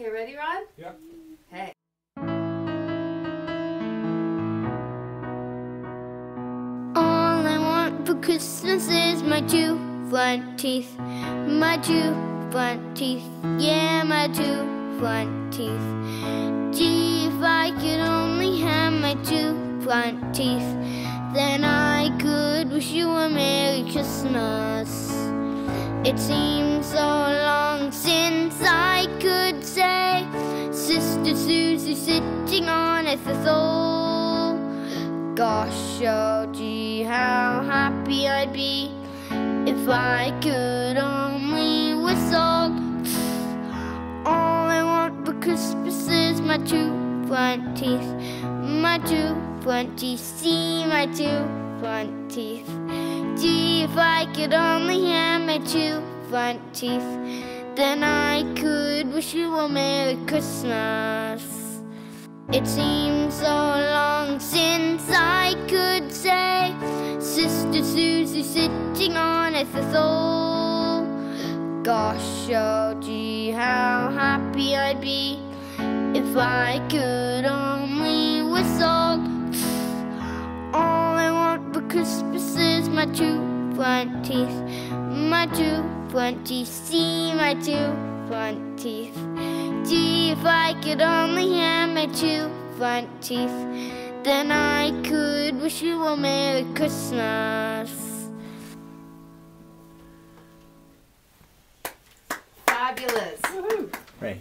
Okay, ready, Ron? Yep. Hey. All I want for Christmas is my two front teeth. My two front teeth. Yeah, my two front teeth. Gee, if I could only have my two front teeth, then I could wish you a Merry Christmas. It seems so long since I could say Sister Susie sitting on a thistle. Gosh, oh gee, how happy I'd be if I could only whistle. All I want for Christmas is my two front teeth. My two front teeth, see my two front teeth. Gee, if I could only have my two front teeth, then I could wish you a Merry Christmas. It seems so long since I could say Sister Susie sitting on a thistle. Gosh, oh gee, how happy I'd be if I could only whistle. All I want for Christmas is my two front teeth. My two front teeth, see my two front teeth. Gee, if I could only have my two front teeth, then I could wish you a Merry Christmas. Fabulous. Woohoo! Right.